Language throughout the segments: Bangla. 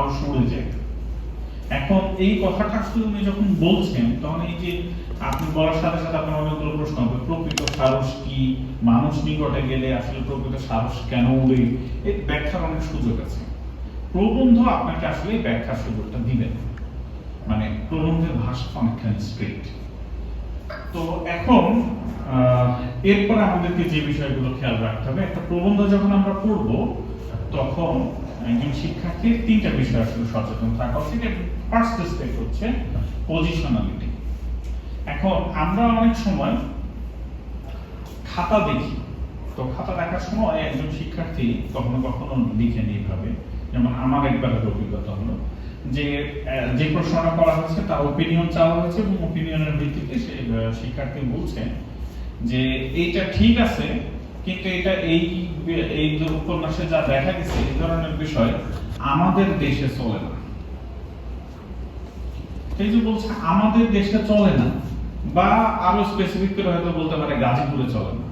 সাহস উড়ে যায়। এখন এই কথাটা আসলে উনি যখন বলছেন তখন এই যে আপনি বলার সাথে সাথে আপনার অনেকগুলো প্রশ্ন হবে, প্রকৃত সাহস কি, মানুষ নিকটে গেলে আসলে প্রকৃত সাহস কেন উড়ে, এই ব্যাখ্যার অনেক সুযোগ আছে। প্রবন্ধ আপনাকে আসলে ব্যাখ্যার সুযোগটা দিবেন, মানে প্রবন্ধের ভাষা অনেকখানি স্ট্রেট। তো এখন এরপরে আমাদেরকে যে বিষয়গুলো খেয়াল রাখতে হবে, একটা প্রবন্ধ যখন আমরা পড়ব তখন একজন শিক্ষার্থীর তিনটা বিষয় আসলে সচেতন থাকা উচিত। ফার্স্ট স্টেপ হচ্ছে পজিশনালিটি। এখন আমরা অনেক সময় খাতা দেখি, তো খাতা দেখার সময় একজন শিক্ষার্থী কখনো কখনো লিখেন এইভাবে, যেমন আমার একবারের অভিজ্ঞতা হলো যে প্রশ্নটা করা হয়েছে তার ওপিনিয়ন চাওয়া হয়েছে এবং ওপিনিয়নের ভিত্তিতে সে শিক্ষার্থী বলছে যে এইটা ঠিক আছে, কিন্তু এটা এই যে উপন্যাসে যা দেখা গেছে এই ধরনের বিষয় আমাদের দেশে চলে না। এই যে বলছে আমাদের দেশে চলে না, বা আরো স্পেসিফিক করে হয়তো বলতে পারে গাজীপুরে চলে না।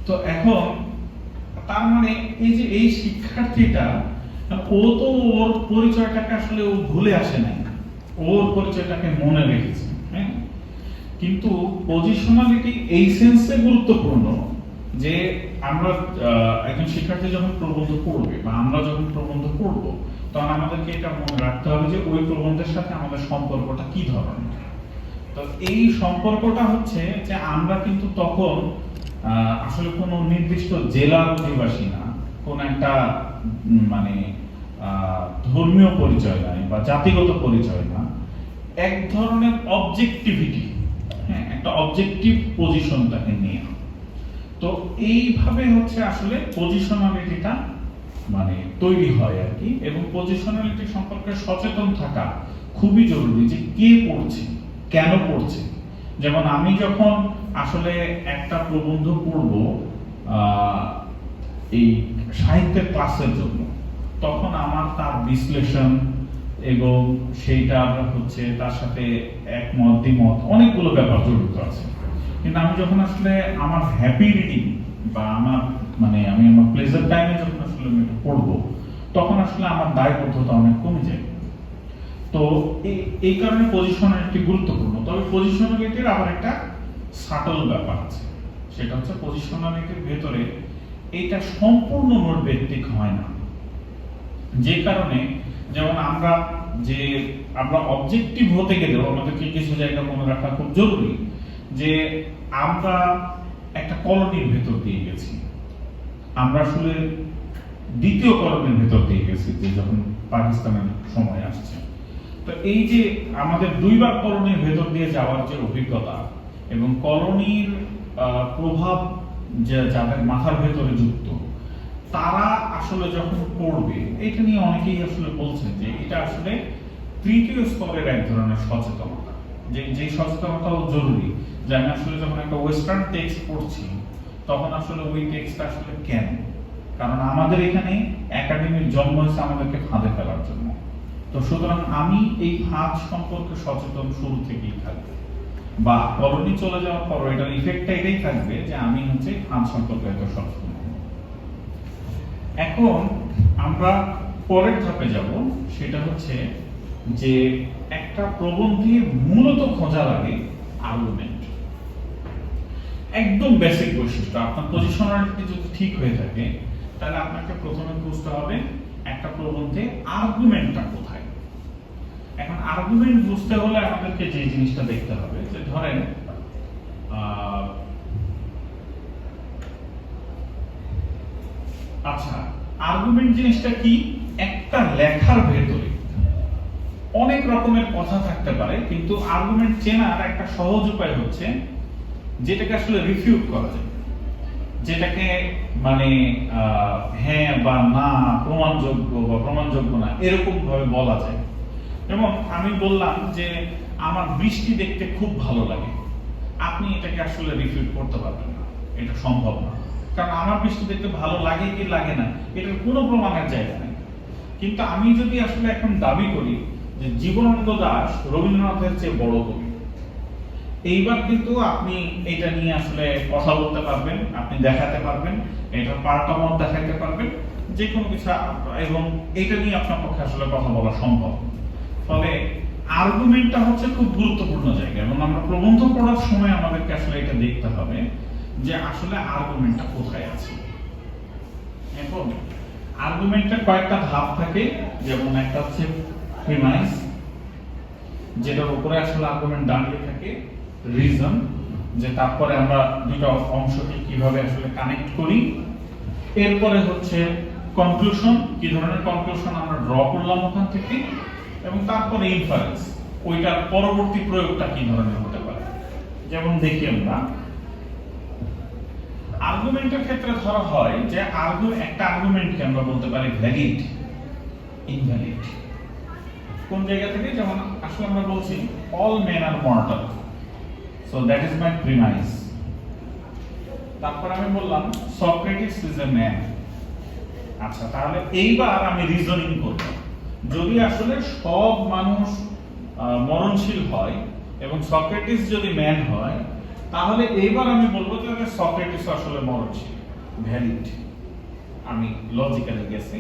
তো এখন তার মানে এই যে এই শিক্ষার্থীটা, ও তো ওর পরিচয়টাকে আসলে ও ভুলে আসে নাই, ওর পরিচয়টাকে মনে রেখেছে। হ্যাঁ, কিন্তু পজিশনালিটি এই সেন্সে গুরুত্বপূর্ণ যে আমরা একজন শিক্ষার্থী যখন প্রবন্ধ পড়বে বা আমরা যখন প্রবন্ধ পড়ব তখন আমাদেরকে এটা মনে রাখতে হবে যে ওই প্রবন্ধের সাথে আমাদের সম্পর্কটা কি ধরনের। তো এই সম্পর্কটা হচ্ছে যে আমরা কিন্তু তখন আসলে কোনো নির্দিষ্ট জেলার অধিবাসী না, কোন একটা মানে ধর্মীয় পরিচয় নাই বা জাতিগত পরিচয় না, এক ধরনের অবজেক্টিভিটি, হ্যাঁ, একটা অবজেক্টিভ পজিশন তাকে নিয়ে। তো এইভাবে হচ্ছে আসলে পজিশনালিটিটা মানে তৈরি হয় আর কি। এবং পজিশনালিটি সম্পর্কে সচেতন থাকা খুবই জরুরি, যে কে পড়ছে, কেন পড়ছে। যেমন আমি যখন আসলে একটা প্রবন্ধ পড়ব এই সাহিত্যের ক্লাসের জন্য, তখন আমার তার বিশ্লেষণ এবং সেইটা হচ্ছে তার সাথে একমত দ্বিমত অনেকগুলো ব্যাপার জড়িত আছে। কিন্তু আমি যখন আসলে আমার হ্যাপি রিডিং বা আমার মানে আমি আমার প্লেজার টাইমে যখন আসলে আমি এটা পড়বো, তখন আসলে আমার দায়বদ্ধতা অনেক কমে যায়। তো এই কারণে পজিশনালিটি গুরুত্বপূর্ণ। তবে পজিশনালিটির আবার একটা সাটল ব্যাপার আছে, সেটা হচ্ছে পজিশনালিটির ভেতরে এটা সম্পূর্ণ নোট ভিত্তিক হয় না। যে কারণে যেমন আমরা অবজেক্টিভ হতে গেলেও আমাদেরকে কিছু জায়গা মনে রাখা খুব জরুরি, যে আমরা একটা কলোনির ভেতর দিয়ে গেছি, আমরা আসলে দ্বিতীয় কলোনির ভেতর দিয়ে গেছি যে যখন পাকিস্তানের সময় আসছে। তো এই যে আমাদের দুইবার কলোনির ভেতর দিয়ে যাওয়ার যে অভিজ্ঞতা এবং কলোনির প্রভাব যে যাদের মাথার ভেতরে যুক্ত, তারা আসলে যখন পড়বে, এটা নিয়ে অনেকেই আসলে বলছেন যে এটা আসলে তৃতীয় স্তরের এক ধরনের সচেতনতা, যে সচেতনতাও জরুরি। যে আমি আসলে যখন একটা ওয়েস্টার্ন টেক্সট পড়ছি তখন আসলে ওই টেক্সটটা আসলে কেন, কারণ আমাদের এখানে একাডেমির জন্ম হয়েছে আমাদেরকে ফাঁদে ফেলার জন্য। তো সুতরাং আমি এই ফাঁদ সম্পর্কে সচেতন শুরু থেকেই থাকবে, বা কলোনি চলে যাওয়ার পর এটার ইফেক্টটা এটাই থাকবে যে আমি হচ্ছে ফাঁদ সম্পর্কে এত সচেতন। এখন আমরা পরের ধাপে যাব, সেটা হচ্ছে যে একটা প্রবন্ধে মূলত খোঁজা লাগে আর্গুমেন্ট। একদম বেসিক বৈশিষ্ট্য, আপনার পজিশনালিটি যদি ঠিক হয়ে থাকে তাহলে আপনাকে প্রথমে বুঝতে হবে একটা প্রবন্ধে আর্গুমেন্টটা কোথায়। এখন আর্গুমেন্ট বুঝতে হলে আমাদেরকে যে জিনিসটা দেখতে হবে, যে ধরেন আচ্ছা, আর্গুমেন্ট জিনিসটা কি? একটা লেখার ভেতরে অনেক রকমের কথা থাকতে পারে, কিন্তু আর্গুমেন্ট চেনার একটা সহজ উপায় হচ্ছে যেটাকে আসলে রিফিউট করা যায়, যেটাকে মানে হ্যাঁ বা না, প্রমাণযোগ্য বা প্রমাণযোগ্য না, এরকম ভাবে বলা যায়। যেমন আমি বললাম যে আমার বৃষ্টি দেখতে খুব ভালো লাগে, আপনি এটাকে আসলে রিফিউট করতে পারবেন না, এটা সম্ভব না, কারণ আমার বৃষ্টি দেখতে ভালো লাগে কি লাগে না এটার কোনো প্রমাণের জায়গা নেই। কিন্তু আমি যদি আসলে এখন দাবি করি যে জীবনানন্দ দাশ রবীন্দ্রনাথের চেয়ে বড় কবি, এইবার কিন্তু আপনি এটা নিয়ে আসলে কথা বলতে পারবেন, আপনি দেখাতে পারবেন, এটার পার্টমত দেখাতে পারবেন যে কোনো কিছু, এবং এটা নিয়ে আপনার পক্ষে আসলে কথা বলা সম্ভব। ফলে আর্গুমেন্টটা হচ্ছে খুব গুরুত্বপূর্ণ জায়গা, এবং আমরা প্রবন্ধ পড়ার সময় আমাদেরকে আসলে এটা দেখতে হবে যে আসলে আর্গুমেন্টটা কোথায় আছে। এখন আর্গুমেন্টের কয়েকটা ধাপ থাকে, যেমন একটা হচ্ছে প্রিমাইস, যেটার উপরে আসলে আর্গুমেন্ট দাঁড়িয়ে থাকে, রিজন, যে তারপরে আমরা দুটো অংশকে কিভাবে আসলে কানেক্ট করি, এরপরে হচ্ছে কনক্লুশন, কি ধরনের কনক্লুশন আমরা ড্র করলাম ওখান থেকে, এবং তারপরে ইনফারেন্স, ওইটার পরবর্তী প্রয়োগটা কি ধরনের হতে পারে। যেমন দেখি আমরা আর্গুমেন্টের ক্ষেত্রে ধরা হয় যে একটা আর্গুমেন্টকে আমরা বলতে পারি ভ্যালিড, ইনভ্যালিড। কোন জায়গা থেকে? যেমন আসলে আমরা বলছি all men R mortal, so that is my premise. তারপর আমি বললাম সক্রেটিস ইজ এ ম্যান। আচ্ছা, তাহলে এইবার আমি রিজনিং করব, যদি আসলে সব মানুষ মরণশীল হয় এবং সক্রেটিস যদি ম্যান হয়, তাহলে এইবার আমি বলবো যে সক্রেটিস আসলে মরণশীল, ভ্যালিড। আমি লজিক্যালি গেছি,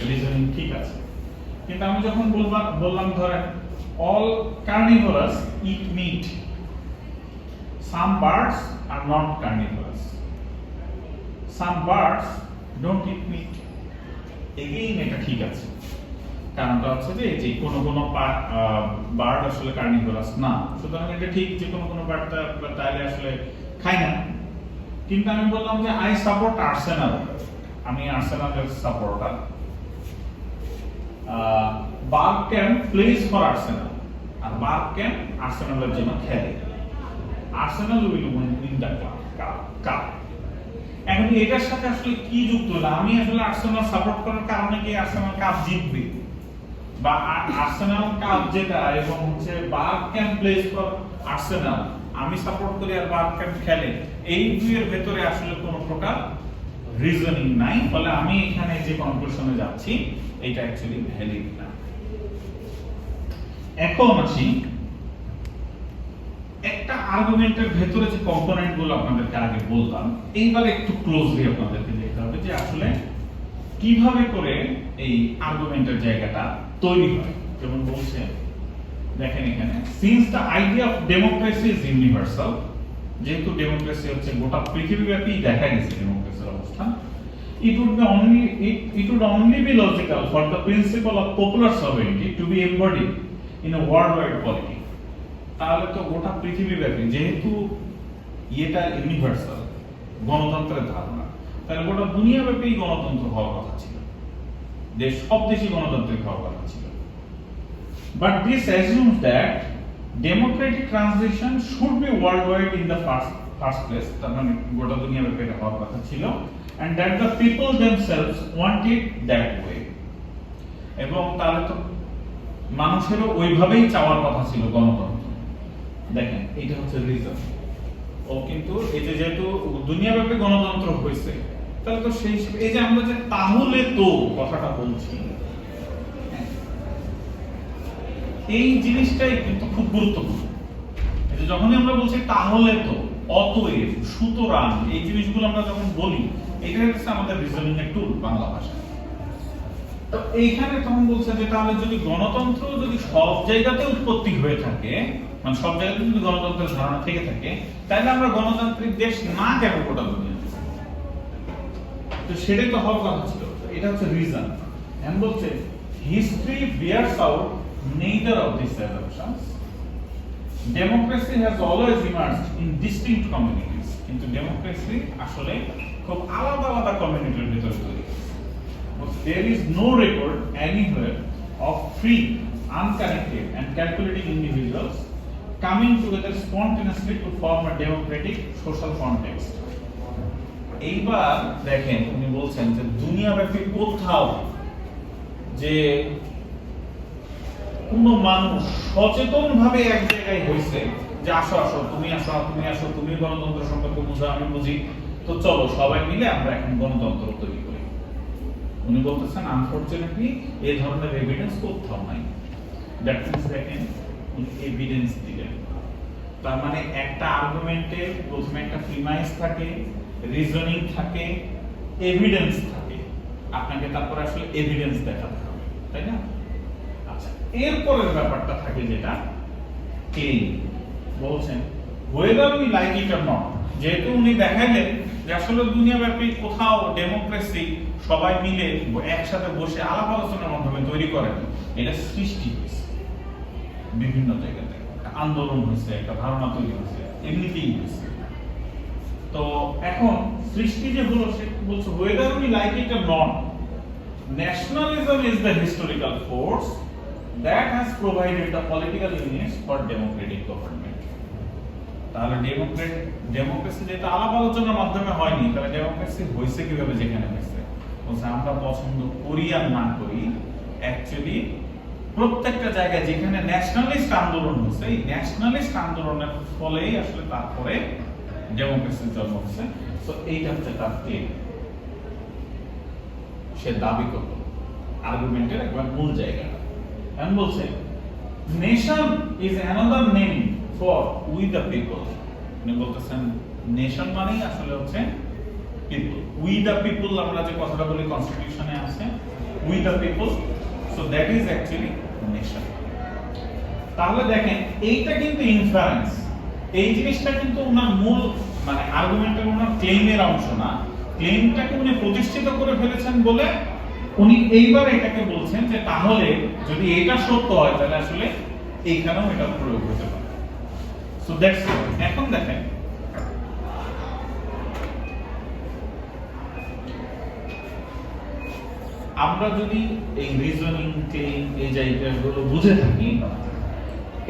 রিজনিং ঠিক আছে। কিন্তু আমি যখন বললাম ধরেন all carnivorous it meet, some birds are not carnivorous, some birds don't it meet, again এটা ঠিক আছে। কারণটা হচ্ছে যে কোনো বার্ড আসলে কার্নিভোরাস না, সুতরাং এটা ঠিক যে কোনো বার্ড তাহলে আসলে খায় না। কিন্তু আমি বললাম যে আই সাপোর্ট আর্সেনাল, আমি আর্সেনালের supporter, Berg can plays for Arsenal, আর বার্গ ক্যান আর্সেনালের জন্য খেলে, Arsenal will win the cup. এখন এটার সাথে আসলে কি যুক্ত হলো? আমি আসলে আর্সেনাল সাপোর্ট করার কারণে কি আর্সেনাল কাপ জিতবে, বা আর্সেনাল কাপ জেতা, এবং হচ্ছে বার্গ ক্যান প্লেস ফর আর্সেনাল, আমি সাপোর্ট করি আর বার্গ ক্যান খেলে, এই দুইয়ের ভেতরে আসলে কোনো প্রকার রিজনিং নাই। ফলে আমি এখানে যে কনক্লুশনে যাচ্ছি এটা অ্যাকচুয়ালি ভ্যালিড না। এখন আসি একটা আর্গুমেন্টের ভেতরে যে কম্পোনেন্ট গুলো আপনাদেরকে আগে বললাম, এইবার একটু ক্লোজলি আপনাদেরকে দেখতে হবে যে আসলে কিভাবে করে এই আর্গুমেন্টের জায়গাটা তৈরি হয়। যেমন বলছে, দেখেন এখানে, since the idea of democracy is universal, যেহেতু ডেমোক্রেসি হচ্ছে গোটা পৃথিবীব্যাপী দেখা গেছে ডেমোক্রেসির অবস্থান, it would only be logical for the principle of popular sovereignty to be embodied in a worldwide polity. তাহলে তো গোটা পৃথিবীব্যাপী, যেহেতু এটা ইউনিভার্সাল গণতন্ত্রের ধারণা, তাহলে গোটা দুনিয়াব্যাপী গণতন্ত্র হওয়ার কথা ছিল, সব দেশই গণতান্ত্রিক হওয়ার কথা ছিল। But this assumes that democratic transition should be worldwide in the first place, তার মানে গোটা দুনিয়াব্যাপী এটা হওয়ার কথা ছিল, and that the people themselves want it that way, এবং তাহলে তো মানুষেরও ওইভাবেই চাওয়ার কথা ছিল গণতন্ত্র। দেখেন এটা হচ্ছে রিজন। ও কিন্তু এই যে যেহেতু দুনিয়াব্যাপী গণতন্ত্র হয়েছে, তাহলে তো সেই এই যে আমরা যে তাহলে তো কথাটা বলছি, এই জিনিসটাই কিন্তু খুব গুরুত্বপূর্ণ। এই যে যখনই আমরা বলছি তাহলে তো, অতএব, সুতরাং, এই জিনিসগুলো আমরা যখন বলি, এটা হচ্ছে আমাদের রিজনিং এর টুল বাংলা ভাষায়। তো এইখানে তখন বলছে যে তাহলে যদি গণতন্ত্র যদি সব জায়গাতে উৎপত্তি হয়ে থাকে, মানে সব জায়গাতে যদি গণতন্ত্রের ধারণা থেকে থাকে, তাহলে আমরা গণতান্ত্রিক দেশ না কেন গোটা দুনিয়াতে? তো সেটাই তো হওয়ার কথা ছিল। এটা হচ্ছে রিজন। এন্ড বলছে history bears out neither of these assumptions. Democracy has always emerged in distinct communities. কিন্তু ডেমোক্রেসি আসলে খুব আলাদা আলাদা কমিউনিটির ভিতরে তৈরি হয়েছে। There is no record anywhere of free, unconnected and calculating individuals coming together spontaneously to form a democratic social context. এইবার দেখেন উনি বলছেন যে দুনিয়াব্যাপী কোথাও যে কোন মানুষ সচেতন ভাবে এক জায়গায় হয়েছে যে আসো আসো তুমি আসো তুমি আসো, তুমি গণতন্ত্র সম্পর্কে বুঝো আমি বুঝি, তো চলো সবাই মিলে আমরা এখন গণতন্ত্র তৈরি করি। উনি বলতেছেন আনফরচুনেটলি এই ধরনের এভিডেন্স কোথাও নাই। দ্যাট মিন্স দেখেন উনি এভিডেন্স দিলেন। তার মানে একটা আর্গুমেন্টে প্রথমে একটা প্রিমাইস থাকে, রিজনিং থাকে, এভিডেন্স থাকে। আপনাকে তারপরে আসলে এভিডেন্স দেখাতে হবে, তাই না? আচ্ছা, এরপরের ব্যাপারটা থাকে যেটা ক্লেম বলছেন whether we like it or not, যেহেতু উনি দেখাইলেন যে আসলে দুনিয়াব্যাপী কোথাও ডেমোক্রেসি সবাই মিলে একসাথে বসে আলাপ আলোচনার মাধ্যমে তৈরি করেন, এটা সৃষ্টি হয়েছে বিভিন্ন জায়গাতে, আন্দোলন হয়েছে, একটা ধারণা তৈরি হয়েছে, এমনিতেই হয়েছে। তো এখন সৃষ্টি যে হলো সে বলছে whether we like it or not, nationalism is the historical force that has provided the political image for democratic government. তাহলে ডেমোক্রেসি যেটা আলাপ আলোচনার মাধ্যমে হয়নি, তাহলে ডেমোক্রেসি হয়েছে কিভাবে যেখানে হয়েছে? বলছে আমরা পছন্দ করি আর না করি, অ্যাকচুয়ালি প্রত্যেকটা জায়গায় যেখানে ন্যাশনালিস্ট আন্দোলন হয়েছে, এই ন্যাশনালিস্ট আন্দোলনের ফলেই আসলে তারপরে ডেমোক্রেসির জন্ম হয়েছে। সো এইটা হচ্ছে তার ক্লেম, সে দাবি করলো আর্গুমেন্টের একবার মূল জায়গাটা। এখন বলছে nation is another name for we the people. উনি বলতেছেন নেশন মানেই আসলে হচ্ছে পিপল। উই দ্য পিপল আমরা যে কথাটা বলি কনস্টিটিউশনে আছে, we the people, so that is actually nation. তাহলে দেখেন এইটা কিন্তু ইনফারেন্স, এই জিনিসটা কিন্তু ওনার মূল মানে আর্গুমেন্টের, ওনার ক্লেমের অংশ না। ক্লেমটাকে উনি প্রতিষ্ঠিত করে ফেলেছেন বলে উনি এইবার এটাকে বলছেন যে তাহলে যদি এটা সত্য হয় তাহলে আসলে এইখানেও এটা প্রয়োগ হতে পারে। So that's it. এখন দেখেন আমরা যদি এই রিজনিং ক্লেম এই জায়গাগুলো বুঝে থাকি,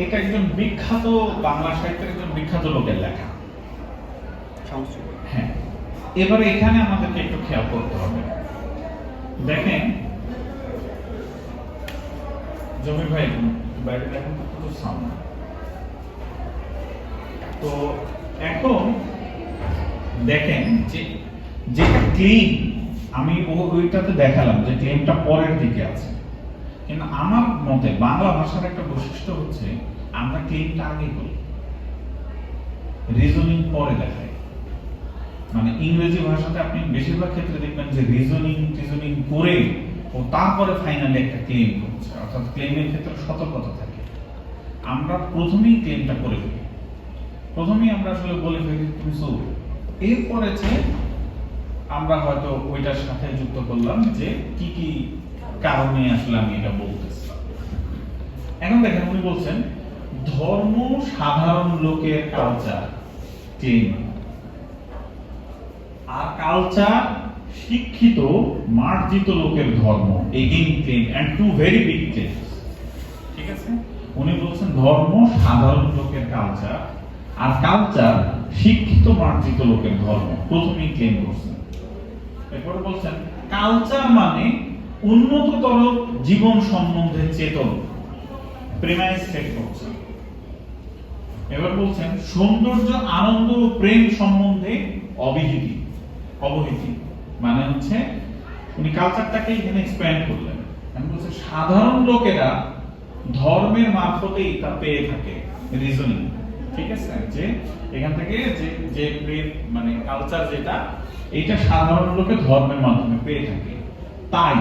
এটা একজন বিখ্যাত বাংলা সাহিত্যের একজন বিখ্যাত লোকের লেখা। হ্যাঁ, এবারে এখানে আমাদেরকে একটু খেয়াল করতে হবে। দেখেন জমির ভাই বাইরে দেখেন তো সামনে, তো এখন দেখেন যে যেটা ক্লেম আমি ওইটাতে দেখালাম যে ক্লেমটা পরের দিকে আছে, কিন্তু আমার মতে বাংলা ভাষার একটা বৈশিষ্ট্য হচ্ছে আমরা ক্লেমটা আগে করি, রিজনিং পরে দেখাই। মানে ইংরেজি ভাষাতে আপনি বেশিরভাগ ক্ষেত্রে দেখবেন যে রিজনিং করে ও তারপরে ফাইনালি একটা ক্লেম করছে, অর্থাৎ ক্লেমের ক্ষেত্রে সতর্কতা থাকে। আমরা প্রথমেই ক্লেমটা করে ফেলি, প্রথমেই আমরা আসলে বলে ফেলি তুমি সো, এরপরে যে আমরা হয়তো ওইটার সাথে যুক্ত করলাম যে কি কি কারণে আসলে আমি এটা বলতেছি। এখন দেখেন উনি বলছেন ধর্ম সাধারণ লোকের কালচার ক্লেম, আর কালচার শিক্ষিত মার্জিত লোকের ধর্ম, again claim and to very big claims. ঠিক আছে, উনি বলছেন ধর্ম সাধারণ লোকের কালচার, আর কালচার শিক্ষিত মার্জিত লোকের ধর্ম, প্রথমেই ক্লেম করছেন। এরপর বলছেন কালচার মানে উন্নততর জীবন সম্বন্ধে চেতন, প্রেমাইজ সেট করছেন। এবার বলছেন সৌন্দর্য আনন্দ ও প্রেম সম্বন্ধে অবহিতি, মানে হচ্ছে উনি কালচারটাকে এখানে এক্সপ্যান্ড করলেন। আমি বলছি সাধারণ লোকেরা ধর্মের মারফতেই তা পেয়ে থাকে, রিজনিং। ঠিক আছে, যে এখান থেকে যে মানে কালচার যেটা এইটা সাধারণ লোকে ধর্মের মাধ্যমে পেয়ে থাকে, তাই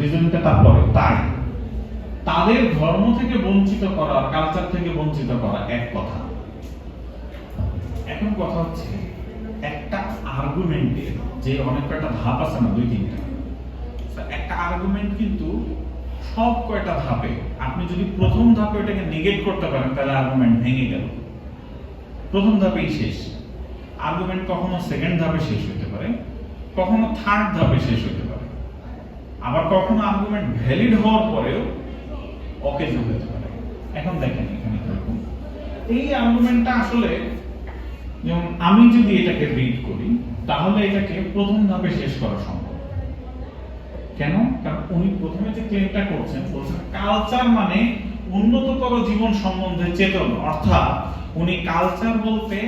রিজনিংটা তারপরে তাই তাদের ধর্ম থেকে বঞ্চিত করা, কালচার থেকে বঞ্চিত করা এক কথা। এখন কথা হচ্ছে একটা আর্গুমেন্টের যে অনেক কয়টা ধাপ আছে না, 2-3টা, একটা আর্গুমেন্ট কিন্তু সব কয়টা ধাপে আপনি যদি প্রথম ধাপে এটাকে নেগেট করতে পারেন তাহলে আর্গুমেন্ট ভেঙে গেল, প্রথম ধাপেই শেষ। আর্গুমেন্ট কখনো সেকেন্ড ধাপে শেষ হতে পারে, কখনো থার্ড ধাপে শেষ হতে পারে, আবার কখনো আর্গুমেন্ট ভ্যালিড হওয়ার পরেও অকেজ হতে পারে। এখন দেখেন এখানে কিরকম এই আর্গুমেন্টটা আসলে, যেমন আমি যদি এটাকে রিড করি তাহলে এটাকে প্রথম ধাপে শেষ করা সম্ভব। কেন? কারণ উনি প্রথমে যে ক্লেমটা করছেন, বলছেন কালচার মানে উন্নততর জীবন সম্বন্ধে চেতন, অর্থাৎ উনি কালচার বলতে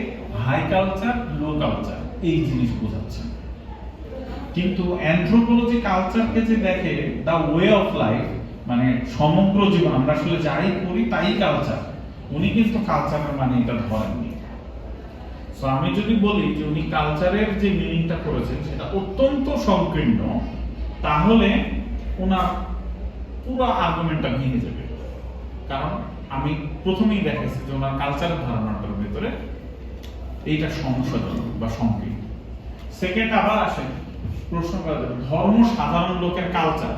হাই কালচার, লো কালচার এই জিনিস বোঝাচ্ছেন। কিন্তু অ্যানথ্রোপোলজি কালচারকে যে দেখে দা ওয়ে অফ লাইফ, মানে সমগ্র জীবন আমরা আসলে যাই করি তাই কালচার, উনি কিন্তু কালচারের মানে এটা ধরেননি। সো আমি যদি বলি যে উনি কালচারের যে মিনিংটা করেছেন সেটা অত্যন্ত সংকীর্ণ, তাহলে ওনার পুরো আর্গুমেন্টটা ভেঙে যাবে। কারণ আমি প্রথমেই দেখাচ্ছি যে ওনার কালচারের ধারণাটার ভিতরে এইটা সমস্যাজনক বা সংকীর্ণ। সেকেন্ড আবার আসে প্রশ্ন করা যাবে ধর্ম সাধারণ লোকের কালচার,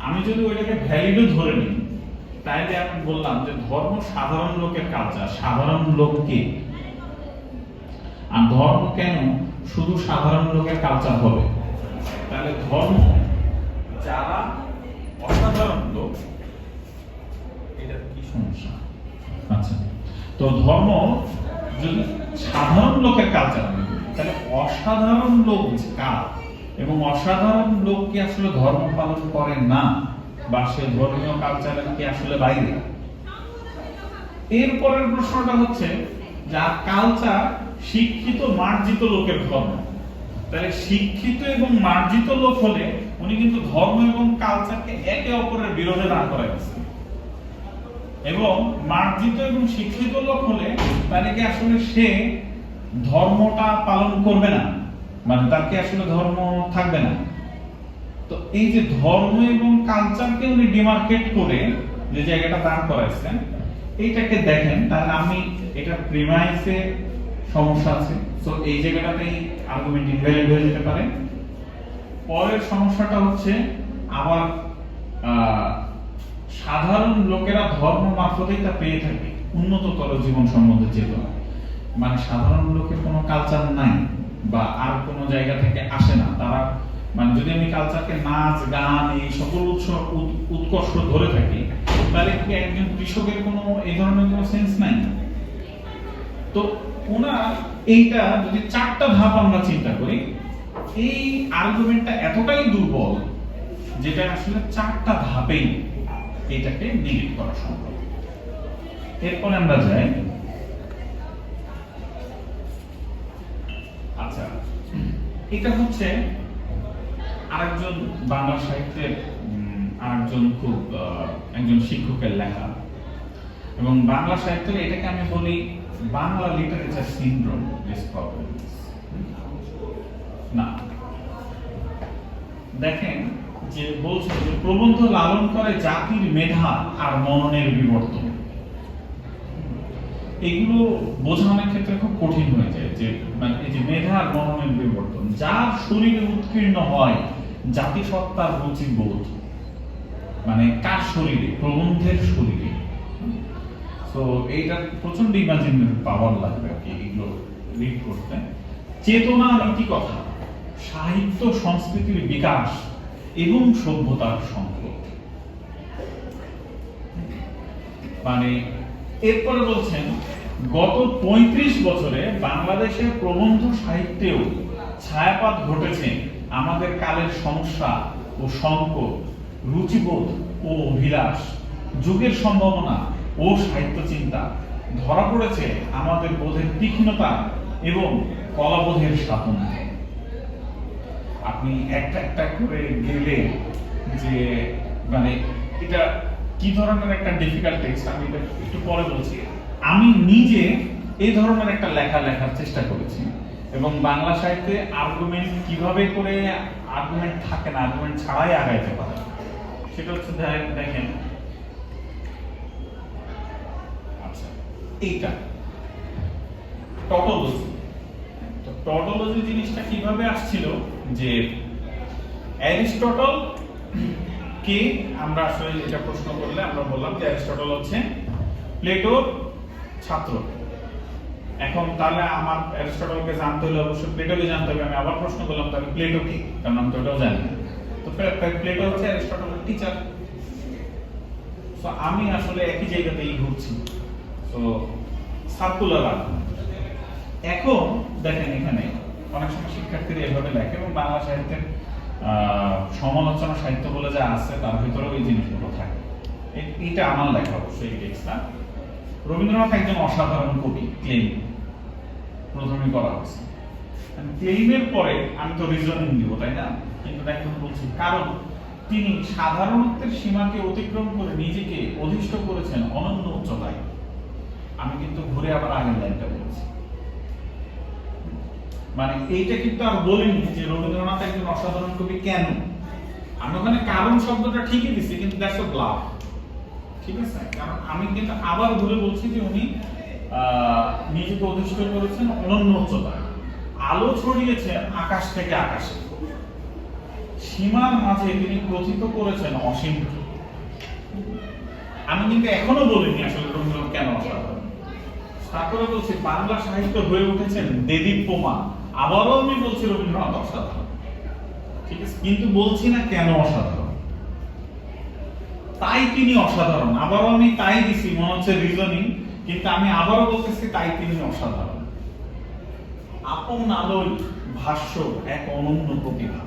আমি যদি ওইটাকে ভ্যালিডও ধরে নিই তাইলে আমি বললাম যে ধর্ম সাধারণ লোকের কালচার, সাধারণ লোককে, আর ধর্ম কেন শুধু সাধারণ লোকের কালচার হবে? তাহলে ধর্ম যারা অসাধারণ লোক, এটা কি সমস্যা? আচ্ছা, তো ধর্ম যদি সাধারণ লোকের কালচার আমি বলি, তাহলে অসাধারণ লোক কার এবং অসাধারণ লোক কি আসলে ধর্ম পালন করে না বা সে ধর্মীয় কালচারের কি আসলে বাইরে? এরপরের প্রশ্নটা হচ্ছে যার কালচার শিক্ষিত মার্জিত লোকের ধর্ম, তাহলে শিক্ষিত এবং মার্জিত লোক হলে উনি কিন্তু ধর্ম এবং কালচারকে একে অপরের বিরোধে দাঁড় করাইছেন, এবং মার্জিত এবং শিক্ষিত লোক হলে তাহলে কি আসলে সে ধর্মটা পালন করবে না, মানে তার কি আসলে ধর্ম থাকবে না? তো এই যে ধর্ম এবং কালচারকে উনি ডিমার্কেট করে যে জায়গাটা দাঁড় করাইছেন, এইটাকে দেখেন তাহলে আমি এটা প্রিমাইসে সমস্যা আছে, সো এই জায়গাটাতেই আর্গুমেন্ট ইনভ্যালিড হয়ে যেতে পারে। পরের সমস্যাটা হচ্ছে আবার সাধারণ লোকেরা ধর্ম মারফতেই তা পেয়ে থাকে উন্নততর জীবন সম্বন্ধে চেতনা, মানে সাধারণ লোকের কোনো কালচার নাই বা আর কোনো জায়গা থেকে আসে না, তারা মানে যদি আমি কালচারকে নাচ গান এই সকল উৎকর্ষ ধরে থাকি তাহলে কি একজন কৃষকের কোনো এই ধরনের কোনো সেন্স নাই? তো ওনার এইটা যদি চারটা ধাপ আমরা চিন্তা করি, এই আর্গুমেন্টটা এতটাই দুর্বল যেটা আসলে চারটা ধাপেই এটাকে নেগেট করা সম্ভব। এরপরে আমরা যাই, আচ্ছা এটা হচ্ছে আরেকজন বাংলা সাহিত্যের আরেকজন খুব একজন শিক্ষকের লেখা, এবং বাংলা সাহিত্যের এটাকে আমি বলি Bangla literature syndrome this problem. না দেখেন যে বলছে যে প্রবন্ধ লালন করে জাতির মেধা আর মননের বিবর্তন, এগুলো বোঝানোর ক্ষেত্রে খুব কঠিন হয়ে যায় যে মানে এই যে মেধা আর মননের বিবর্তন, যার শরীরে উৎকীর্ণ হয় জাতিসত্তার রুচিবোধ, মানে কার শরীরে? প্রবন্ধের শরীরে। তো এইটা প্রচন্ড ইমাজিনারি পাওয়ার লাগবে আর কি এগুলো রিড করতে। চেতনা নীতি কথা, সাহিত্য সংস্কৃতির বিকাশ এবং সভ্যতার সংকট, মানে এরপরে বলছেন গত 35 বছরে বাংলাদেশের প্রবন্ধ সাহিত্যেও ছায়াপাত ঘটেছে আমাদের কালের সমস্যা ও সংকট, রুচিবোধ ও অভিলাষ, যুগের সম্ভাবনা ও সাহিত্য চিন্তা, ধরা পড়েছে আমাদের বোধের তীক্ষ্ণতা এবং কলাবোধের স্বাতন্ত্র্য। আপনি একটা একটা করে গেলে যে মানে এটা কি ধরনের একটা ডিফিকাল্ট টেক্সট, আমি এটা একটু পরে বলছি। আমি নিজে এই ধরনের একটা লেখা লেখার চেষ্টা করেছি, এবং বাংলা সাহিত্যে আর্গুমেন্ট কিভাবে করে আর্গুমেন্ট থাকে না, আর্গুমেন্ট ছাড়াই আগাইতে পারে, সেটা হচ্ছে দেখেন আচ্ছা এইটা টটোলজি। তো টটোলজি জিনিসটা কিভাবে আসছিল যে অ্যারিস্টটল কে আমরা আসলে এটা প্রশ্ন করলে আমরা বললাম যে অ্যারিস্টটল হচ্ছে প্লেটোর ছাত্র। এখন তাহলে আমার অ্যারিস্টটলকে জানতে হলে অবশ্যই প্লেটোকে জানতে হবে। আমি আবার প্রশ্ন করলাম তাহলে প্লেটো কি, কারণ আমি তো এটাও জানি না। তো প্লেটো হচ্ছে অ্যারিস্টটলের টিচার। তো আমি আসলে একই জায়গাতেই ঘুরছি, তো সার্কুলার আর্গুমেন্ট। এখন দেখেন এখানে অনেক সময় শিক্ষার্থীরা এভাবে লেখে, এবং বাংলা সাহিত্যের সমালোচনা সাহিত্য বলে যা আছে তার ভিতরেও এই জিনিসগুলো থাকে। এটা আমার লেখা অবশ্যই এই টেক্সটটা। রবীন্দ্রনাথ একজন অসাধারণ কবি ক্লেম প্রথমে করা হয়েছে। ক্লেমের পরে আমি তো রিজনিং দিব, তাই না? কিন্তু দেখুন বলছি কারণ তিনি সাধারণত্বের সীমাকে অতিক্রম করে নিজেকে অধিষ্ঠ করেছেন অনন্য উচ্চতায়। আমি কিন্তু ঘুরে আবার আগের লাইনটা বলছি, মানে এইটা কিন্তু আর বলিনি যে রবীন্দ্রনাথ একজন অসাধারণ কবি কেন, আমি ওখানে কারণ শব্দটা ঠিকই দিছি, কিন্তু দ্যাটস আ ব্লাফ, ঠিক আছে? কারণ আমি কিন্তু আবার ধরে বলছি যে উনি নিজেকে অধিষ্ঠ করেছেন অনন্য উচ্চতায়, আলো ছড়িয়েছেন আকাশ থেকে আকাশে, সীমার মাঝে তিনি প্রথিত করেছেন অসীম। আমি কিন্তু এখনো বলিনি আসলে রবীন্দ্রনাথ কেন অসাধারণ। তারপরে বলছি বাংলা সাহিত্য হয়ে উঠেছেন দেদীপ্যমান, আবারও আমি বলছি রবীন্দ্রনাথ অসাধারণ, ঠিক আছে? কিন্তু বলছি না কেন অসাধারণ, তাই তিনি অসাধারণ। আবারও আমি তাই দিছি, মনে হচ্ছে রিজনিং, কিন্তু আমি আবারও বলতেছি তাই তিনি অসাধারণ। আপন আলোয় ভাষ্য এক অনন্য প্রতিভা।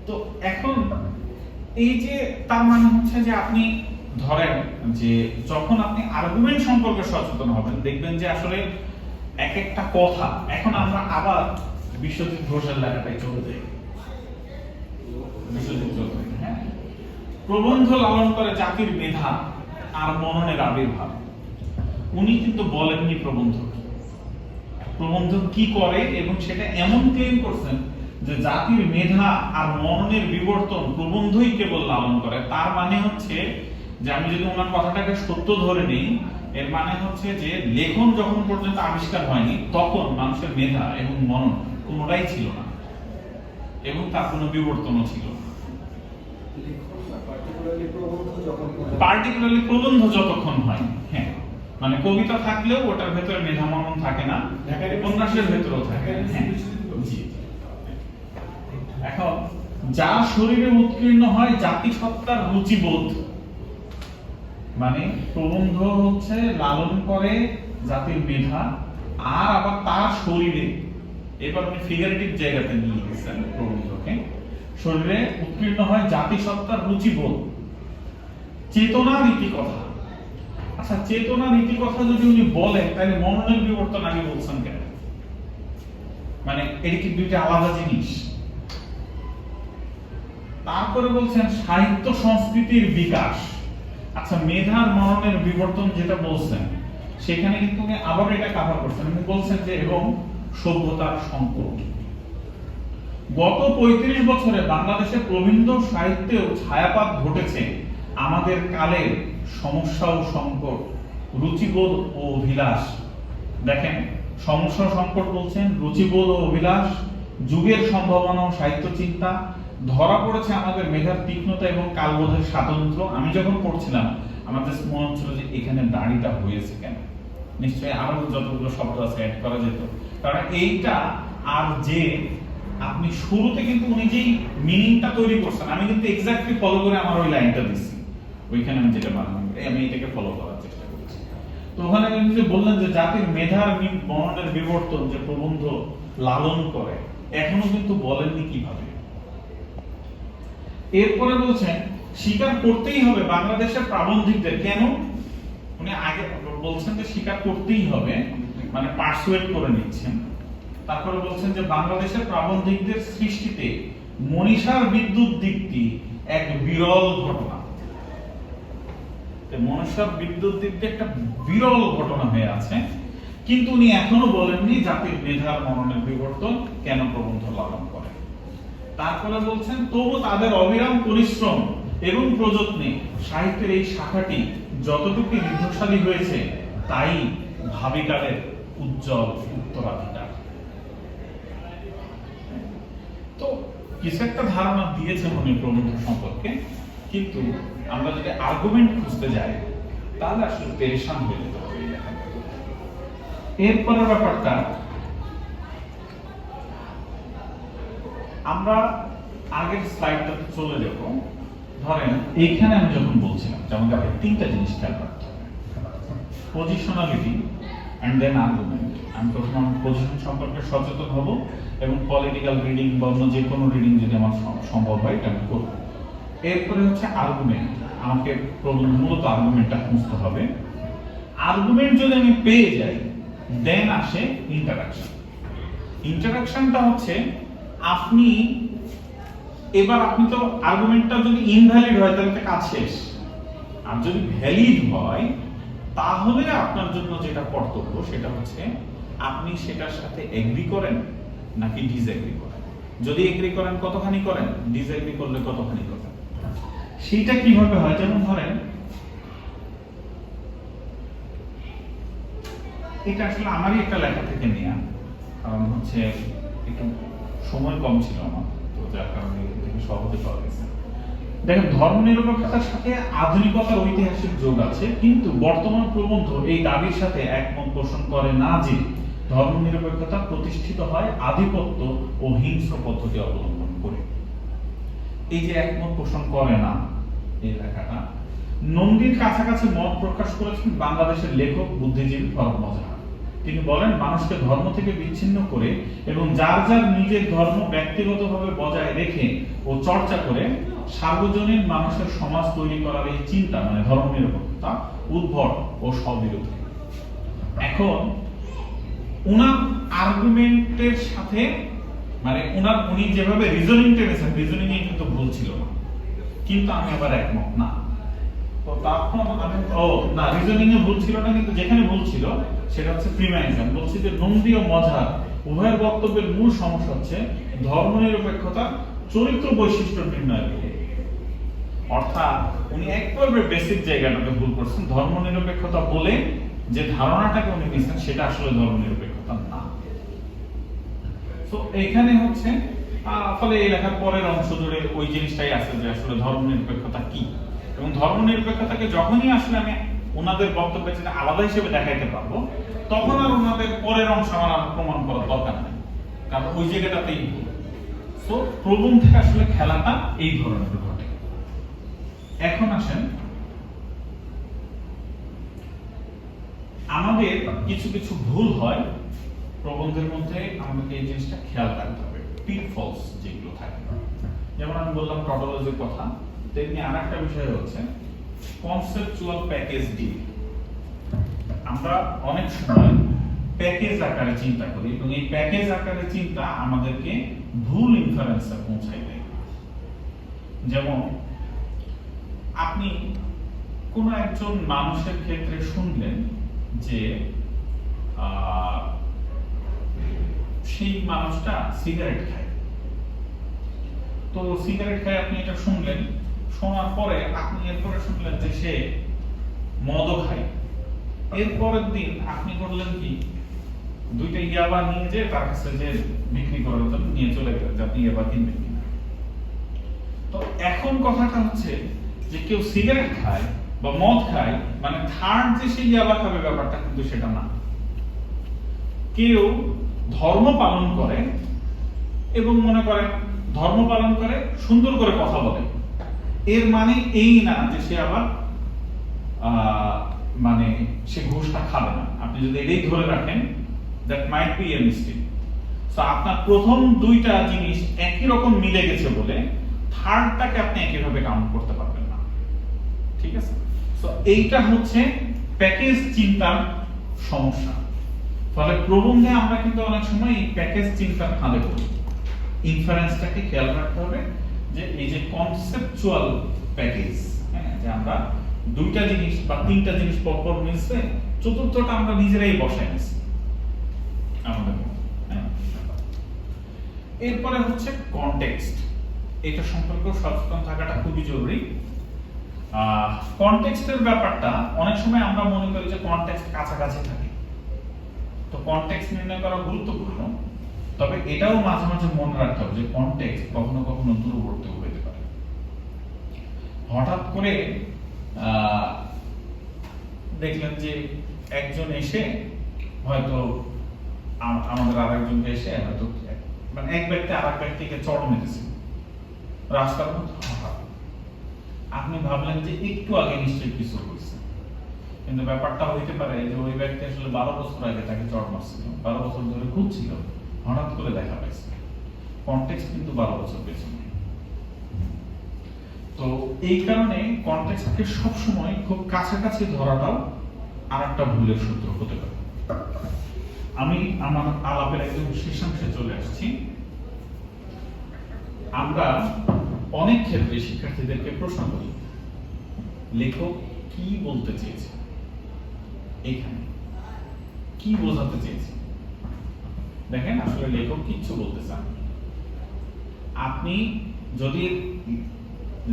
তো এখন এই যে তার মানে হচ্ছে যে আপনি ধরেন যে যখন আপনি আর্গুমেন্ট সম্পর্কে সচেতন হবেন, দেখবেন যে আসলে এক একটা কথা, এখন আমরা আবার বিশ্বজিৎ ঘোষের লেখাটাই চলে যাই। বিশ্বজিৎ চৌধুরী, হ্যাঁ, প্রবন্ধ লালন করে জাতির মেধা আর মননের আবির্ভাব। উনি কিন্তু বলেননি প্রবন্ধ কি করে, এবং সেটা এমন ক্লেম করছেন যে জাতির মেধা আর মননের বিবর্তন প্রবন্ধই কেবল লালন করে। তার মানে হচ্ছে যে আমি যদি ওনার কথাটাকে সত্য ধরে নিই, এর মানে হচ্ছে যে লেখন যখন পর্যন্ত আবিষ্কার হয়নি তখন মানুষের মেধা এবং মনন কোনোটাই ছিল না, এবং তার কোনো বিবর্তনও ছিল না। পার্টিকুলারলি প্রবন্ধ যতক্ষণ হয়, হ্যাঁ, মানে কবিতা থাকলেও ওটার ভেতরে মেধা মনন থাকে না, উপন্যাসের ভেতরেও থাকে না। হ্যাঁ, জি। এখন যা শরীরে উৎকীর্ণ হয় জাতিসত্তার রুচিবোধ, মানে প্রবন্ধ হচ্ছে লালন করে জাতির মেধা, আর আবার তার শরীরে, এবার উনি ফিগারেটিভ জায়গাতে নিয়ে গেছেন প্রবন্ধকে, শরীরে উৎকীর্ণ হয় জাতিসত্তার রুচিবোধ, চেতনা রীতি কথা। আচ্ছা, চেতনা রীতি কথা যদি উনি বলেন, তাহলে মননের বিবর্তন আগে বলছেন কেন? মানে এর কি দুইটা আলাদা জিনিস? তারপরে বলছেন সাহিত্য সংস্কৃতির বিকাশ। আচ্ছা, মেধার মননের বিবর্তন যেটা বলছেন, সেখানে কিন্তু উনি আবার এটা কভার করছেন। উনি বলছেন যে এবং সভ্যতার সংকট। গত 35 বছরে বাংলাদেশের প্রবীণ সাহিত্যেও ছায়াপাত ঘটেছে আমাদের কালের সমস্যা ও সংকট, রুচিবোধ ও অভিলাষ। দেখেন, সমস্যা সংকট বলছেন, রুচিবোধ ও অভিলাষ, যুগের সম্ভাবনা ও সাহিত্য চিন্তা, ধরা পড়েছে আমাদের মেধার তীক্ষ্ণতা এবং কালবোধের স্বাতন্ত্র্য। আমি যখন পড়ছিলাম আমাদের মনে হচ্ছিল যে এখানে দাড়িটা হয়েছে কেন, নিশ্চয়ই আরো যতগুলো শব্দ আছে অ্যাড করা যেত। কারণ এইটা আর যে আপনি শুরুতে কিন্তু উনি যেই মিনিংটা তৈরি করছেন, আমি কিন্তু এক্স্যাক্টলি ফলো করে আমার ওই লাইনটা দিচ্ছি, ওইখানে আমি যেটা বানালাম আমি এটাকে ফলো করার চেষ্টা করছি। তো ওখানে কিন্তু বললেন যে জাতির মেধার মননের বিবর্তন যে প্রবন্ধ লালন করে, এখনো কিন্তু বলেননি কিভাবে। এরপরে বলছেন স্বীকার করতেই হবে বাংলাদেশের প্রাবন্ধিকদের। কেন? উনি আগে বলছেন যে স্বীকার করতেই হবে, মানে পার্সুয়েট করে নিচ্ছেন। তারপরে বলছেন যে বাংলাদেশের প্রাবন্ধিকদের সৃষ্টিতে মনীষার বিদ্যুৎ দীপ্তি এক বিরল ঘটনা। মনীষার বিদ্যুৎ দীপ্তি একটা বিরল ঘটনা হয়ে আছে, কিন্তু উনি এখনো বলেননি জাতির মেধার মননের বিবর্তন কেন প্রবন্ধ লালন করে। তারপরে বলছেন তবু তাদের অবিরাম পরিশ্রম এবং প্রযত্নে সাহিত্যের এই শাখাটি যতটুকু ঋদ্ধশালী হয়েছে তাই ভাবিকালের উজ্জ্বল উত্তরাধিকার। তো কিছু একটা ধারণা দিয়েছেন উনি প্রবন্ধ সম্পর্কে, কিন্তু আমরা যদি আর্গুমেন্ট খুঁজতে যাই তাহলে আসলে পেরেশান হয়ে যেতে হবে। এরপরের ব্যাপারটা, আমরা আগের স্লাইডটাতে চলে যাব। ধরেন এইখানে আমি যখন বলছিলাম যে আমাদের তিনটা জিনিস খেয়াল রাখতে হবে, পজিশনালিটি এন্ড দেন আর্গুমেন্ট। আমি প্রথমে আমার পজিশন সম্পর্কে সচেতন হব এবং পলিটিক্যাল রিডিং বা অন্য যে কোনো রিডিং যদি আমার সম্ভব হয় এটা আমি করব। এরপরে হচ্ছে আর্গুমেন্ট, আমাকে মূলত আর্গুমেন্টটা খুঁজতে হবে। আর্গুমেন্ট যদি আমি পেয়ে যাই, দেন আসে ইন্টারাকশন। ইন্টারাকশনটা হচ্ছে আপনি এবার আপনি তো আর্গুমেন্টটা যদি ইনভ্যালিড হয় তাহলে কাজ শেষ, আর যদি ভ্যালিড হয় তাহলে আপনার জন্য যেটা কর্তব্য সেটা হচ্ছে আপনি সেটার সাথে এগ্রি করেন নাকি ডিসএগ্রি করেন। যদি এগ্রি করেন কতখানি করেন, ডিসএগ্রি করলে কতখানি করেন। সেটা কিভাবে হয়, যেমন ধরেন এটা আসলে আমারই একটা লেখা থেকে নেয়া, কারণ হচ্ছে একটু সময় কম ছিল আমার, তো যার কারণে এখান থেকে সহজে পাওয়া গেছে। দেখেন, ধর্মনিরপেক্ষতার সাথে আধুনিকতার ঐতিহাসিক যোগ আছে, কিন্তু বর্তমান প্রবন্ধ এই দাবির সাথে একমত পোষণ করে না যে ধর্মনিরপেক্ষতা প্রতিষ্ঠিত হয় আধিপত্য ও হিংস্র পদ্ধতি অবলম্বন করে। এই যে একমত পোষণ করে না, এই লেখাটা নন্দীর কাছাকাছি মত প্রকাশ করেছেন বাংলাদেশের লেখক বুদ্ধিজীবী ফরহাদ মোজাহার। তিনি বলেন, মানুষকে ধর্ম থেকে বিচ্ছিন্ন করে এবং যার যার নিজের ধর্ম ব্যক্তিগতভাবে বজায় রেখে ও চর্চা করে সার্বজনীন মানুষের সমাজ তৈরি করার এই চিন্তা, মানে ধর্মনিরপেক্ষতা, উদ্ভট ও স্ববিরোধী। এখন উনার আর্গুমেন্টের সাথে, মানে উনি যেভাবে রিজনিং টেনেছেন, রিজনিং এ কিন্তু ভুল ছিল না, কিন্তু আমি আবার একমত না। তো তখন আমি না, রিজনিং এ ভুল ছিল না, কিন্তু যেখানে ভুল ছিল সেটা হচ্ছে প্রিমাইজাম। বলছি যে নন্দী ও মোজাহার উভয়ের বক্তব্যের মূল সমস্যা হচ্ছে ধর্মনিরপেক্ষতার চরিত্র বৈশিষ্ট্য নির্ণয়ের ভুল। অর্থাৎ উনি একবারে বেসিক জায়গাটাতে ভুল করছেন। ধর্মনিরপেক্ষতা বলে যে ধারণাটাকে উনি নিচ্ছেন সেটা আসলে ধর্মনিরপেক্ষতা না। তো এখানে হচ্ছে ফলে এই লেখার পরের অংশ জুড়ে ওই জিনিসটাই আছে যে আসলে ধর্মনিরপেক্ষতা কি, এবং ধর্মনিরপেক্ষতাকে যখনই আসলে আমি ওনাদের বক্তব্যের সাথে আলাদা হিসেবে দেখাইতে পারবো, তখন আর ওনাদের পরের অংশ আমার আর প্রমাণ করার দরকার নেই, কারণ ওই জায়গাটাতেই ভুল। তো প্রবন্ধে আসলে খেলাটা এই ধরনের ঘটে। এখন আসেন, আমাদের কিছু কিছু ভুল হয় প্রবন্ধের মধ্যে, আমাদেরকে এই জিনিসটা খেয়াল রাখতে হবে, পিটফলস যেগুলো থাকে। যেমন আমি বললাম টটোলজির কথা, তেমনি আরেকটা বিষয় হচ্ছে কনসেপচুয়াল প্যাকেজ ডিল। আমরা অনেক সময় প্যাকেজ আকারে চিন্তা করি, এবং এই প্যাকেজ আকারে চিন্তা আমাদেরকে ভুল ইনফারেন্সে পৌঁছায় দেয়। যেমন আপনি কোন একজন মানুষের ক্ষেত্রে শুনলেন যে সেই মানুষটা সিগারেট খায়, তো সিগারেট খায় আপনি এটা শুনলেন, শোনার পরে আপনি এরপরে শুনলেন যে সে মদও খায়। এরপরের দিন আপনি করলেন কি, দুইটা ইয়াবা নিয়ে যে তার কাছে যে বিক্রি করার জন্য নিয়ে চলে গেলেন যে আপনি ইয়াবা কিনবেন কিনা। তো এখন কথাটা হচ্ছে যে কেউ সিগারেট খায় বা মদ খায় মানে থার্ড যে সে ইয়াবা খাবে ব্যাপারটা কিন্তু সেটা না। কেউ ধর্ম পালন করে এবং মনে করেন ধর্ম পালন করে সুন্দর করে কথা বলে, এর মানে এই না যে সে আবার মানে সে ঘুষটা খাবে না। আপনি যদি এটাই ধরে রাখেন, that might B a mistake. So আপনার প্রথম দুইটা জিনিস একই রকম মিলে গেছে বলে থার্ডটাকে আপনি একইভাবে কাউন্ট করতে পারবেন না, ঠিক আছে? সো এইটা হচ্ছে প্যাকেজ চিন্তার সমস্যা। ফলে প্রবন্ধে আমরা কিন্তু অনেক সময় এই প্যাকেজ চিন্তার ফাঁদে পড়ি। ইনফারেন্সটাকে খেয়াল রাখতে হবে যে এই যে কনসেপচুয়াল প্যাকেজ, হ্যাঁ, যে আমরা দুইটা জিনিস বা তিনটা জিনিস পরপর মিলছে, চতুর্থটা আমরা নিজেরাই বসাই নিছি আমাদের। এরপরে হচ্ছে কনটেক্সট, এটা সম্পর্কে সচেতন থাকাটা খুবই জরুরি। কনটেক্সটের ব্যাপারটা অনেক সময় আমরা মনে করি যে কনটেক্সট কাছাকাছি থাকে, তো কনটেক্সট নির্ণয় করা গুরুত্বপূর্ণ, তবে এটাও মাঝে মাঝে মনে রাখতে হবে যে কনটেক্সট কখনো কখনো দূরবর্তী হতে পারে। হঠাৎ করে দেখলেন যে একজন এসে হয়তো আমাদের আরেকজনকে এসে হয়তো মানে এক ব্যক্তি আরেক ব্যক্তিকে চড় মেরেছে রাস্তার মধ্যে, হঠাৎ আপনি ভাবলেন যে একটু আগে নিশ্চয়ই কিছু হয়েছে, কিন্তু ব্যাপারটা হইতে পারে যে ওই ব্যক্তি আসলে 12 বছর আগে তাকে চড় মারছিল, 12 বছর ধরে খুঁজছিল, হঠাৎ করে দেখা পাইছে। কনটেক্সট কিন্তু 12 বছর পেছনে। তো এই কারণে কনটেক্সটকে সবসময় খুব কাছাকাছি ধরাটাও আরেকটা ভুলের সূত্র হতে পারে। আমি আমার আলাপের একদম শেষাংশে চলে আসছি। আমরা অনেক ক্ষেত্রে শিক্ষার্থীদেরকে প্রশ্ন করি, লেখক কি বলতে চেয়েছে, এখানে কি বোঝাতে চেয়েছে। দেখেন, আসলে লেখক কিচ্ছু বলতে চান, আপনি যদি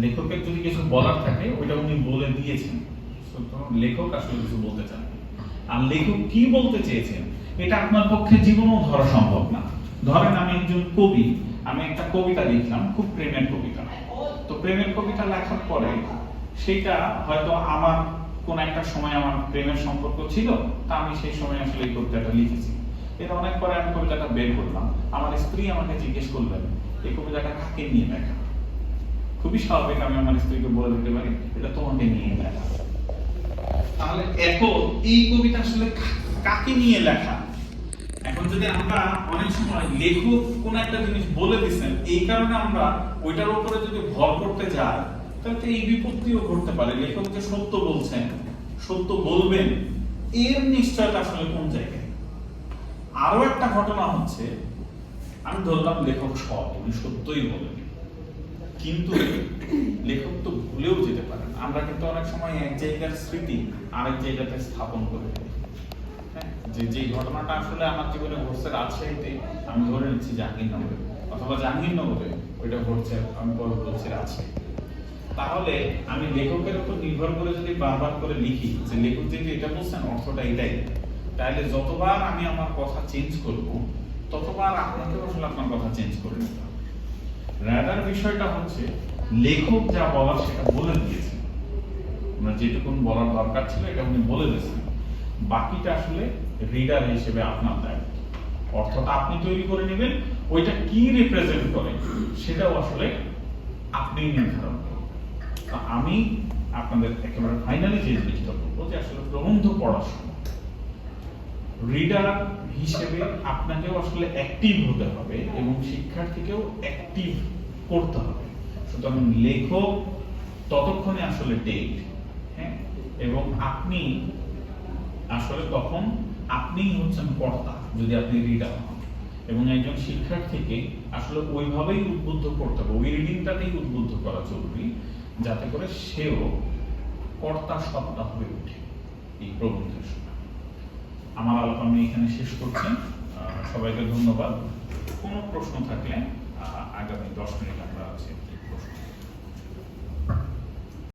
লেখকের যদি কিছু বলার থাকে ওইটা উনি বলে দিয়েছেন, লেখক আসলে কিছু বলতে চান, আর লেখক কি বলতে চেয়েছেন এটা আপনার পক্ষে জীবনেও ধরা সম্ভব না। ধরেন আমি একজন কবি, আমি একটা কবিতা লিখলাম, খুব প্রেমের কবিতা। তো প্রেমের কবিতা লেখার পরে সেটা হয়তো আমার কোন একটা সময় আমার প্রেমের সম্পর্ক ছিল, তা আমি সেই সময় আসলে এই কবিতাটা লিখেছি। এর অনেক পরে আমি কবিতাটা বের করলাম, আমার স্ত্রী আমাকে জিজ্ঞেস করলেন এই কবিতাটা কাকে নিয়ে লেখা। খুবই স্বাভাবিক আমি আমার স্ত্রীকে বলে দিতে পারি এটা তোমাকে নিয়ে লেখা। তাহলে এখন এই কবিতা আসলে কাকে নিয়ে লেখা? এখন যদি আমরা অনেক সময় লেখক কোন একটা জিনিস বলে দিচ্ছেন, এই কারণে আমরা ওইটার উপরে যদি ভর করতে যাই তাহলে তো এই বিপত্তিও ঘটতে পারে। লেখক যে সত্য বলছেন, সত্য বলবেন, এর নিশ্চয়তা আসলে কোন জায়গায়? আরো একটা ঘটনা হচ্ছে, আমি ধরলাম লেখক সৎ, উনি সত্যই বলেন, কিন্তু লেখক তো ভুলেও যেতে পারেন। আমরা কিন্তু অনেক সময় এক জায়গার স্মৃতি আরেক জায়গাতে স্থাপন করে দিই। যে ঘটনাটা আসলে আমার জীবনে ঘটছে রাজশাহীতে, আমি ধরে নিচ্ছি জাহাঙ্গীরনগরে, অথবা জাহাঙ্গীরনগরে ওইটা ঘটছে, আমি পরে বলছি রাজশাহী। তাহলে আমি লেখকের উপর নির্ভর করে যদি বারবার করে লিখি যে লেখক যদি এটা বলছেন অর্থটা এটাই, তাহলে যতবার আমি আমার কথা চেঞ্জ করব ততবার আপনাকেও আসলে আপনার কথা চেঞ্জ করে নিতে হবে। রাদার বিষয়টা হচ্ছে লেখক যা বলার সেটা বলে দিয়েছেন, মানে যেটুকুন বলার দরকার ছিল এটা উনি বলে দিয়েছেন, বাকিটা আসলে রিডার হিসেবে আপনার দায়িত্ব। অর্থটা আপনি তৈরি করে নেবেন, ওইটা কি রিপ্রেজেন্ট করে সেটাও আসলে আপনি নির্ধারণ করবেন। আমি আপনাদের একেবারে ফাইনালি যে জিনিসটা বলবো যে আসলে প্রবন্ধ পড়ার সময় রিডার হিসেবে আপনাকেও আসলে অ্যাক্টিভ হতে হবে এবং শিক্ষার্থীকেও অ্যাক্টিভ করতে হবে। সুতরাং লেখক ততক্ষণে আসলে টেক, হ্যাঁ, এবং আপনি আসলে তখন আপনিই হচ্ছেন কর্তা যদি আপনি রিডার হন। এবং একজন শিক্ষার্থীকে আসলে ওইভাবেই উদ্বুদ্ধ করতে হবে, ওই রিডিংটাতেই উদ্বুদ্ধ করা জরুরি, যাতে করে সেও কর্তা সত্তা হয়ে ওঠে এই প্রবন্ধের সময়। আমার আলাপ আমি এখানে শেষ করছি। সবাইকে ধন্যবাদ। কোনো প্রশ্ন থাকলে আগামী 10 মিনিট আমরা আছি প্রশ্ন